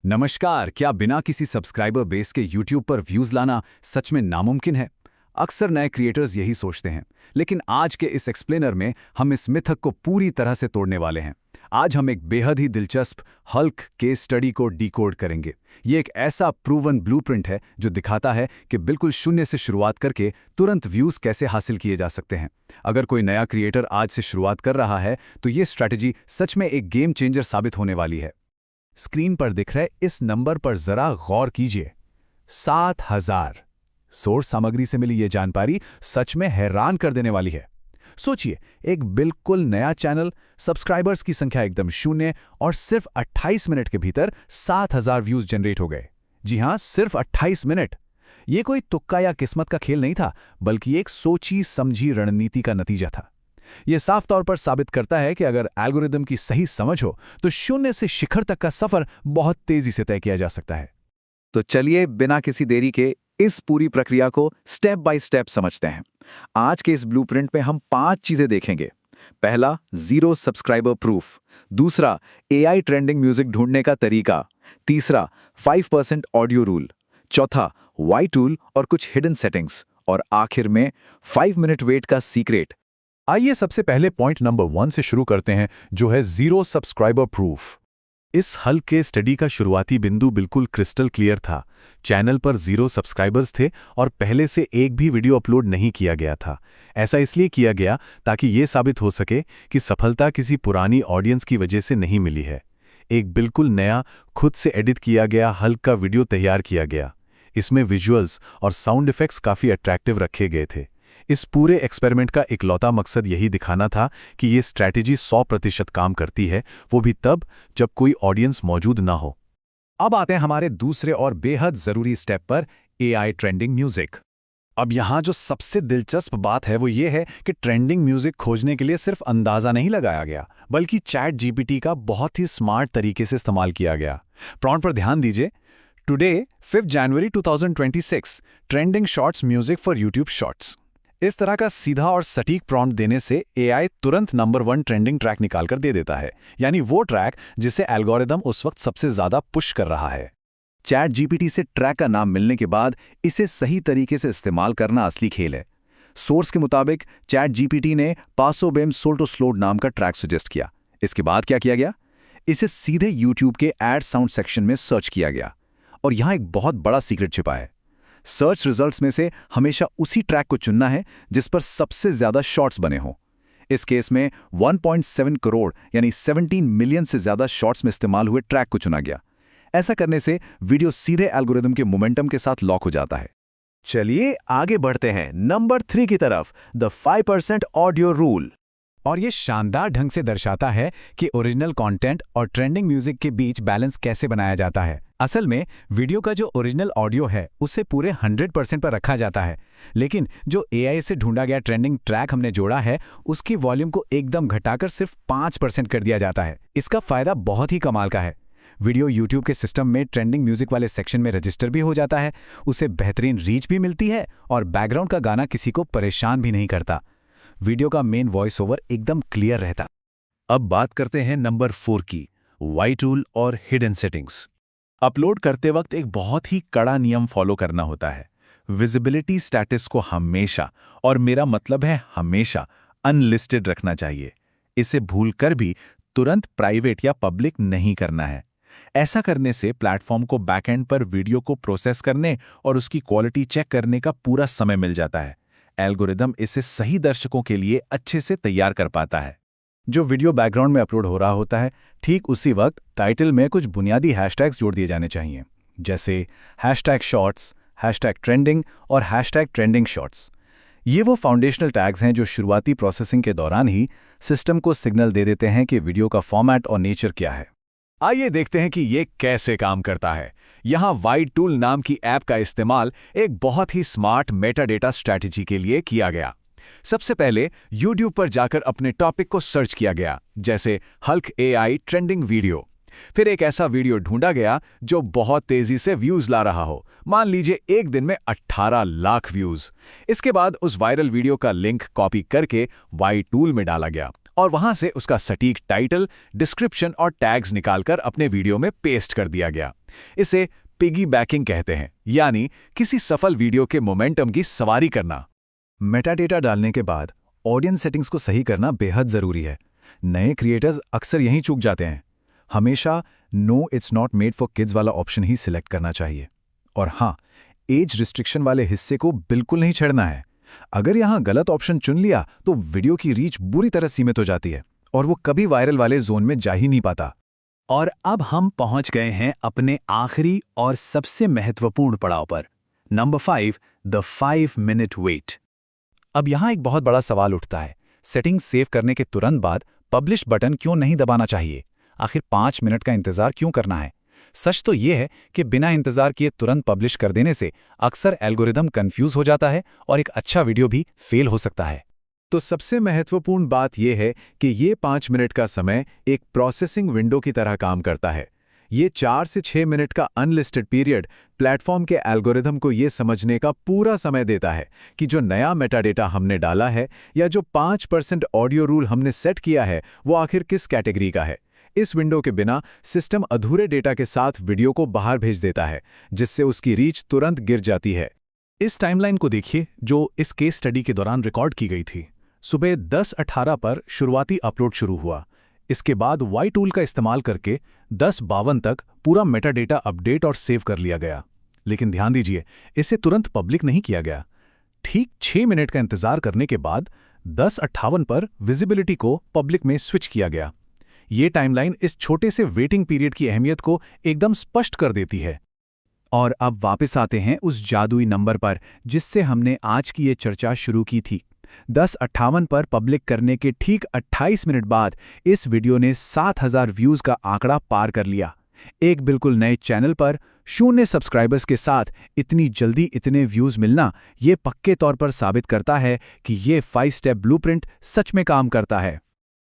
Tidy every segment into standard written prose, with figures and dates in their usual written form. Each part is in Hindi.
नमस्कार। क्या बिना किसी सब्सक्राइबर बेस के YouTube पर व्यूज लाना सच में नामुमकिन है? अक्सर नए क्रिएटर्स यही सोचते हैं, लेकिन आज के इस एक्सप्लेनर में हम इस मिथक को पूरी तरह से तोड़ने वाले हैं। आज हम एक बेहद ही दिलचस्प हल्क केस स्टडी को डिकोड करेंगे। ये एक ऐसा प्रूवन ब्लूप्रिंट है जो दिखाता है कि बिल्कुल शून्य से शुरुआत करके तुरंत व्यूज कैसे हासिल किए जा सकते हैं। अगर कोई नया क्रिएटर आज से शुरुआत कर रहा है तो ये स्ट्रैटेजी सच में एक गेम चेंजर साबित होने वाली है। स्क्रीन पर दिख रहे इस नंबर पर जरा गौर कीजिए, 7000। सोर्स सामग्री से मिली ये जानकारी सच में हैरान कर देने वाली है। सोचिए, एक बिल्कुल नया चैनल, सब्सक्राइबर्स की संख्या एकदम शून्य और सिर्फ 28 मिनट के भीतर 7000 व्यूज जनरेट हो गए। जी हां, सिर्फ 28 मिनट। ये कोई तुक्का या किस्मत का खेल नहीं था, बल्कि एक सोची समझी रणनीति का नतीजा था। यह साफ तौर पर साबित करता है कि अगर एल्गोरिदम की सही समझ हो तो शून्य से शिखर तक का सफर बहुत तेजी से तय किया जा सकता है। तो चलिए बिना किसी देरी के इस पूरी प्रक्रिया को स्टेप बाय स्टेप समझते हैं। आज के इस ब्लूप्रिंट में हम 5 चीजें देखेंगे। पहला, 0 सब्सक्राइबर प्रूफ। दूसरा, AI ट्रेंडिंग म्यूजिक ढूंढने का तरीका। तीसरा, 5% ऑडियो रूल। चौथा, वाई टूल और कुछ हिडन सेटिंग्स। और आखिर में 5 मिनट वेट का सीक्रेट। आइए सबसे पहले पॉइंट नंबर 1 से शुरू करते हैं, जो है 0 सब्सक्राइबर प्रूफ। इस हल के स्टडी का शुरुआती बिंदु बिल्कुल क्रिस्टल क्लियर था। चैनल पर 0 सब्सक्राइबर्स थे और पहले से एक भी वीडियो अपलोड नहीं किया गया था। ऐसा इसलिए किया गया ताकि ये साबित हो सके कि सफलता किसी पुरानी ऑडियंस की वजह से नहीं मिली है। एक बिल्कुल नया, खुद से एडिट किया गया हल का वीडियो तैयार किया गया। इसमें विजुअल्स और साउंड इफेक्ट्स काफ़ी अट्रैक्टिव रखे गए थे। इस पूरे एक्सपेरिमेंट का इकलौता मकसद यही दिखाना था कि ये स्ट्रैटेजी 100% काम करती है, वो भी तब जब कोई ऑडियंस मौजूद ना हो। अब आते हैं हमारे दूसरे और बेहद जरूरी स्टेप पर, AI ट्रेंडिंग म्यूजिक। अब यहाँ जो सबसे दिलचस्प बात है वो ये है कि ट्रेंडिंग म्यूजिक खोजने के लिए सिर्फ अंदाजा नहीं लगाया गया, बल्कि चैट जीपीटी का बहुत ही स्मार्ट तरीके से इस्तेमाल किया गया। प्रॉम्प्ट पर ध्यान दीजिए, today 5 January 2026 trending shorts music for YouTube shorts. इस तरह का सीधा और सटीक प्रॉम्प्ट देने से AI तुरंत नंबर 1 ट्रेंडिंग ट्रैक निकालकर दे देता है, यानी वो ट्रैक जिसे एल्गोरिदम उस वक्त सबसे ज्यादा पुश कर रहा है। चैट जीपीटी से ट्रैक का नाम मिलने के बाद इसे सही तरीके से इस्तेमाल करना असली खेल है। सोर्स के मुताबिक चैट जीपीटी ने पासो बेम सोल्टो स्लोड नाम का ट्रैक सजेस्ट किया। इसके बाद क्या किया गया? इसे सीधे यूट्यूब के एड साउंड सेक्शन में सर्च किया गया। और यहां एक बहुत बड़ा सीक्रेट छिपा है। सर्च रिजल्ट्स में से हमेशा उसी ट्रैक को चुनना है जिस पर सबसे ज्यादा शॉर्ट्स बने हों। इस केस में 1.7 करोड़ यानी 17 मिलियन से ज्यादा शॉर्ट्स में इस्तेमाल हुए ट्रैक को चुना गया। ऐसा करने से वीडियो सीधे एल्गोरिदम के मोमेंटम के साथ लॉक हो जाता है। चलिए आगे बढ़ते हैं नंबर 3 की तरफ, द 5% ऑडियो रूल। और ये शानदार ढंग से दर्शाता है कि ओरिजिनल कंटेंट और ट्रेंडिंग म्यूजिक के बीच बैलेंस कैसे बनाया जाता है। असल में वीडियो का जो ओरिजिनल ऑडियो है उसे पूरे 100% पर रखा जाता है, लेकिन जो AI से ढूंढा गया ट्रेंडिंग ट्रैक हमने जोड़ा है उसकी वॉल्यूम को एकदम घटाकर सिर्फ 5% कर दिया जाता है। इसका फायदा बहुत ही कमाल का है। वीडियो YouTube के सिस्टम में ट्रेंडिंग म्यूजिक वाले सेक्शन में रजिस्टर भी हो जाता है, उसे बेहतरीन रीच भी मिलती है और बैकग्राउंड का गाना किसी को परेशान भी नहीं करता। वीडियो का मेन वॉइस ओवर एकदम क्लियर रहता। अब बात करते हैं नंबर 4 की, वाई टूल और हिडन सेटिंग्स। अपलोड करते वक्त एक बहुत ही कड़ा नियम फॉलो करना होता है। विजिबिलिटी स्टेटस को हमेशा, और मेरा मतलब है हमेशा, अनलिस्टेड रखना चाहिए। इसे भूलकर भी तुरंत प्राइवेट या पब्लिक नहीं करना है। ऐसा करने से प्लेटफॉर्म को बैकएंड पर वीडियो को प्रोसेस करने और उसकी क्वालिटी चेक करने का पूरा समय मिल जाता है। एल्गोरिदम इसे सही दर्शकों के लिए अच्छे से तैयार कर पाता है। जो वीडियो बैकग्राउंड में अपलोड हो रहा होता है, ठीक उसी वक्त टाइटल में कुछ बुनियादी हैशटैग्स जोड़ दिए जाने चाहिए, जैसे #शॉर्ट्स, #ट्रेंडिंग और #ट्रेंडिंग शॉर्ट्स। ये वो फाउंडेशनल टैग्स हैं जो शुरुआती प्रोसेसिंग के दौरान ही सिस्टम को सिग्नल दे देते हैं कि वीडियो का फॉर्मेट और नेचर क्या है। आइए देखते हैं कि ये कैसे काम करता है। यहाँ वाई टूल नाम की ऐप का इस्तेमाल एक बहुत ही स्मार्ट मेटाडेटा स्ट्रैटेजी के लिए किया गया। सबसे पहले YouTube पर जाकर अपने टॉपिक को सर्च किया गया, जैसे हल्क AI ट्रेंडिंग वीडियो। फिर एक ऐसा वीडियो ढूंढा गया जो बहुत तेजी से व्यूज ला रहा हो, मान लीजिए एक दिन में 18 लाख व्यूज। इसके बाद उस वायरल वीडियो का लिंक कॉपी करके वाई टूल में डाला गया और वहां से उसका सटीक टाइटल, डिस्क्रिप्शन और टैग्स निकालकर अपने वीडियो में पेस्ट कर दिया गया। इसे पिगीबैकिंग कहते हैं, यानी किसी सफल वीडियो के मोमेंटम की सवारी करना। मेटाडेटा डालने के बाद ऑडियंस सेटिंग्स को सही करना बेहद ज़रूरी है। नए क्रिएटर्स अक्सर यहीं चूक जाते हैं। हमेशा no it's not made for kids वाला ऑप्शन ही सिलेक्ट करना चाहिए। और हाँ, एज रिस्ट्रिक्शन वाले हिस्से को बिल्कुल नहीं छेड़ना है। अगर यहाँ गलत ऑप्शन चुन लिया तो वीडियो की रीच बुरी तरह सीमित हो जाती है और वो कभी वायरल वाले जोन में जा ही नहीं पाता। और अब हम पहुंच गए हैं अपने आखिरी और सबसे महत्वपूर्ण पड़ाव पर। Number 5, the 5 minute wait. अब यहाँ एक बहुत बड़ा सवाल उठता है, सेटिंग सेव करने के तुरंत बाद पब्लिश बटन क्यों नहीं दबाना चाहिए? आखिर 5 मिनट का इंतजार क्यों करना है? सच तो ये है कि बिना इंतजार किए तुरंत पब्लिश कर देने से अक्सर एल्गोरिदम कंफ्यूज हो जाता है और एक अच्छा वीडियो भी फेल हो सकता है। तो सबसे महत्वपूर्ण बात यह है कि ये 5 मिनट का समय एक प्रोसेसिंग विंडो की तरह काम करता है। ये 4 से 6 मिनट का अनलिस्टेड पीरियड प्लेटफॉर्म के एल्गोरिदम को ये समझने का पूरा समय देता है कि जो नया मेटाडेटा हमने डाला है या जो 5% ऑडियो रूल हमने सेट किया है वो आखिर किस कैटेगरी का है। इस विंडो के बिना सिस्टम अधूरे डेटा के साथ वीडियो को बाहर भेज देता है, जिससे उसकी रीच तुरंत गिर जाती है। इस टाइमलाइन को देखिए जो इस केस स्टडी के दौरान रिकॉर्ड की गई थी। सुबह 10:18 पर शुरुआती अपलोड शुरू हुआ। इसके बाद वाई टूल का इस्तेमाल करके 10:52 तक पूरा मेटाडेटा अपडेट और सेव कर लिया गया। लेकिन ध्यान दीजिए, इसे तुरंत पब्लिक नहीं किया गया। ठीक 6 मिनट का इंतजार करने के बाद 10:58 पर विजिबिलिटी को पब्लिक में स्विच किया गया। ये टाइमलाइन इस छोटे से वेटिंग पीरियड की अहमियत को एकदम स्पष्ट कर देती है। और अब वापस आते हैं उस जादुई नंबर पर जिससे हमने आज की ये चर्चा शुरू की थी। 10:58 पर पब्लिक करने के ठीक 28 मिनट बाद इस वीडियो ने 7,000 व्यूज़ का आंकड़ा पार कर लिया। एक बिल्कुल नए चैनल पर 0 सब्सक्राइबर्स के साथ इतनी जल्दी इतने व्यूज़ मिलना ये पक्के तौर पर साबित करता है कि ये 5 स्टेप ब्लूप्रिंट सच में काम करता है।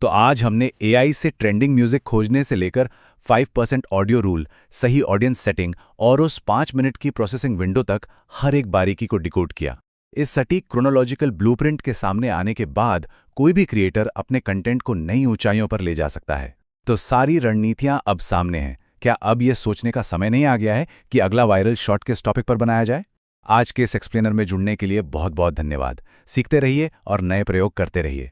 तो आज हमने AI से ट्रेंडिंग म्यूजिक खोजने से लेकर 5% ऑडियो रूल, सही ऑडियंस सेटिंग और उस 5 मिनट की प्रोसेसिंग विंडो तक हर एक बारीकी को डिकोड किया। इस सटीक क्रोनोलॉजिकल ब्लूप्रिंट के सामने आने के बाद कोई भी क्रिएटर अपने कंटेंट को नई ऊंचाइयों पर ले जा सकता है। तो सारी रणनीतियां अब सामने हैं। क्या अब यह सोचने का समय नहीं आ गया है कि अगला वायरल शॉट किस टॉपिक पर बनाया जाए? आज के इस एक्सप्लेनर में जुड़ने के लिए बहुत बहुत धन्यवाद। सीखते रहिए और नए प्रयोग करते रहिए।